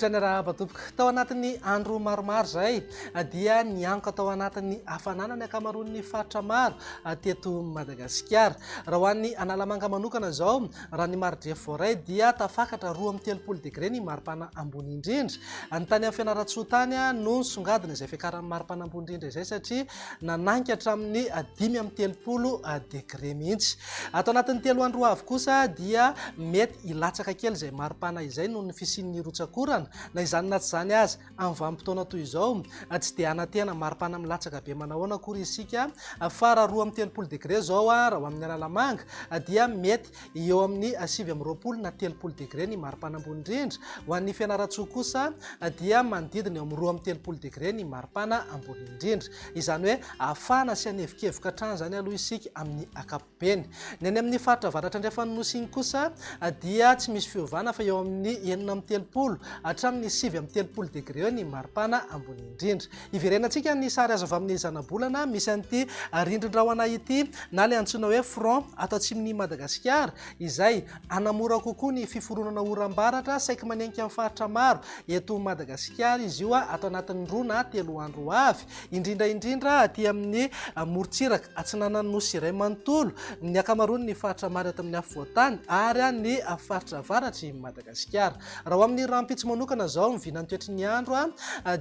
Tongotra ny arahabatoboko tao anatin'ny andro maromaro zay dia nianko tao anatin'ny hafanana ny akamaroan'ny faritra maro teto Madagasikara. Raha ho an'ny Analamanga manokana zao, raha ny Marodia Voray dia tafakatra 2.30 degré ny maripana ambony indrindra. Ny tany amin'ny Fianarantsoa tany no nisongadina izay fiakaran'ny maripana ambony indrindra izay satria nananky hatramin'ny 5.30 degré mihitsy. Ato anatin'ny 3 andro avy kosa dia mety ilatsaka kely izay maripana izay noho ny fisian'ny rotsakorana na izany na tsy izany azy amin'ny vanim-potoana toy izao tsy dia anatena maripana milatsaka be manahoana akory isika fa raha 2.30 degré zao raha ho amin'ny Analamanga dia mety eo amin'ny 7.20 na 30 degré ny maripana ambony indrindra. Ho an'ny Fianarantsoa kosa dia manodidina eo amin'ny 2.30 degré ny maripana ambony indrindra. Izany hoe ahafahana sy anevokevoka hatrany zany aloha isika amin'ny ankapobeny. Ny any amin'ny faritra avaratra andrefana nosy iny kosa dia tsy misy fiovana fa eo amin'ny 9.30 hatramin'ny 7.30 degré eo ny maripana ambony indrindra. Iverenantsika ny sary azo avy amin'ny zana-bolana misy an'ity rindrin-drahona ity na le antsoina hoe front ato atsimon'i Madagasikara izay anamora kokoa ny fiforonana oram-baratra saika manenka amin'ny faritra maro eto Madagasikara. Izy io ato anatin'ny 2 na 3 andro avy indrindra aty amin'ny morontsiraka atsinanan'ny nosy iray manontolo ny akamaroan'ny faritra maro eto amin'ny afovoantany ary ny faritra avaratry Madagasikara. Raha ho amin'ny rampitso manokana zao mivinany toetry ny andro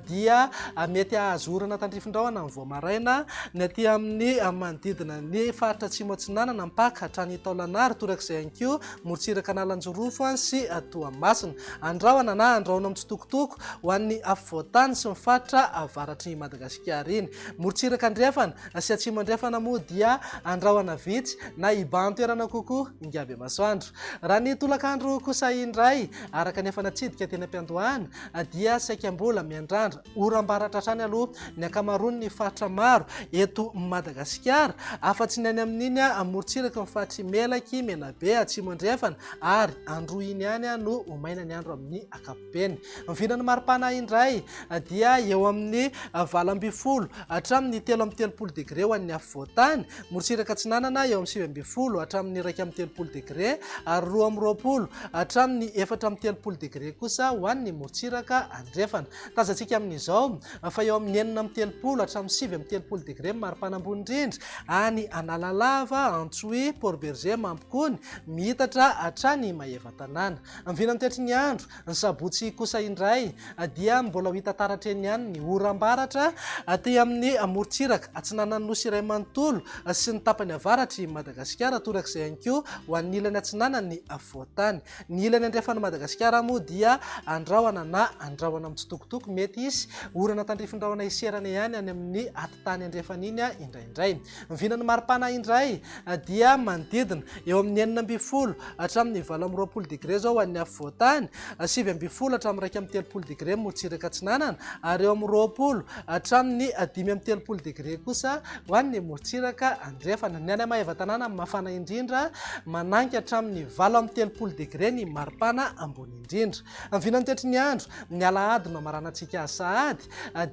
dia mety ahazo orana tandrifin-drahona amin'ny voamaraina ny aty amin'ny manodidina ny faritra atsimo atsinanana mpaka hatrany Taolagnaro torak'izay ihany koa morontsiraka analanjorofo sy Toamasina. Andrahona na andrahona mitsitokotoko ho an'ny afovoantany sy ny faritra avaratry Madagasikara iny. Morontsiraka andrefana sy atsimo andrefana moa dia andrahona vitsy na iban-toerana kokoa ingaby masoandro. Raha ny tolakandro kosa indray araka nefa natsidika teny am-piandohana dia saika mbola miandrandra oram-baratra hatrany aloha ny akamaroan'ny faritra maro eto Madagasikara afa-tsy ny any amin'iny morontsiraka ny faritry Melaky, Menabe, atsimo andrefana ary Androiny ihany no maina ny andro amin'ny ankapobeny. Mivinany maripana indray dia eo amin'ny 8.20 hatramin'ny 3.30 degré ho an'ny afovoantany, morontsiraka atsinanana eo amin'ny 7.20 hatramin'ny 2.30 degré ary 2.20 hatramin'ny 4.30 degré kosa ho an'ny morontsiraka andrefana. Tazantsika amin'izao fa eo amin'ny 4.30 hatramin'ny 7.30 degré maripana ambony indrindra any Analalava, Antsohy, Port-Berger, Mampikony mihitatra hatrany Maheva-Tanàna. Mivinany toetry ny andro ny sabotsy kosa indray dia mbola ho hita taratra eny ihany ny oram-baratra aty amin'ny morontsiraka atsinanan'ny nosy iray manontolo sy ny tapany avaratry Madagasikara torak'izay ihany koa ho an'ny ilany atsinanany afovoantany. Ny ilany andrefan'ny Madagasikara moa dia andrahona na andrahona mitsitokotoko mety izy orana tandrifin-drahona iserana ihany any amin'ny atitany andrefana iny indraindray. Mivinany maripana indray dia manodidina eo amin'ny 9.20 hatramin'ny 8.20 degré zao ho an'ny afovoantany, 7.20 hatramin'ny 2.30 degré morontsiraka atsinanana ary eo amin'ny 20 hatramin'ny 5.30 degré kosa ho an'ny morontsiraka andrefana. Ny any Maheva-Tanàna mafana indrindra mananky hatramin'ny 8.30 degré ny maripana ambony indrindra. Mivinany toetry ny andro ny alahady no amaranantsika sahady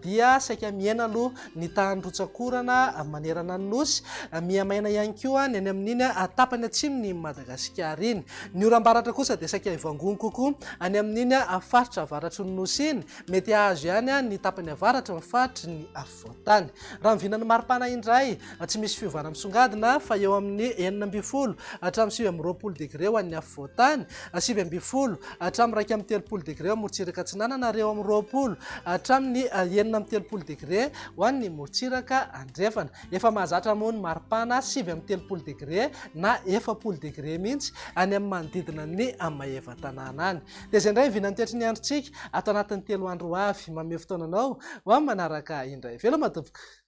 dia saika miaina aloha ny tahan-drotsakorana manerana ny nosy miamaina ihany koa ny any amin'iny tapany atsimon'ny Madagasikara iny. Ny oram-baratra kosa dia saika ivangony kokoa any amin'iny faritra avaratry ny nosy iny mety ahazo ihany ny tapany avaratry ny faritry ny afovoantany. Raha mivinany maripana indray tsy misy fiovana misongadina fa eo amin'ny 9.20 hatramin'ny 7.20 degré ho an'ny afovoantany, 7.20 hatramin'ny 2.30 degré morontsiraka atsinanana ary eo amin'ny 20 hatramin'ny 9.30 degré ho an'ny morontsiraka andrefana. Efa mahazatra moa ny maripana 7.30 degré na 4 degré mihitsy any amin'ny manodidina ny Maheva-Tanàna any. Dia izay indray vinany toetry ny androntsika ato anatin'ny 3 andro avy. Manome fotoananao ho amin'ny manaraka indray. Veloma tompoko.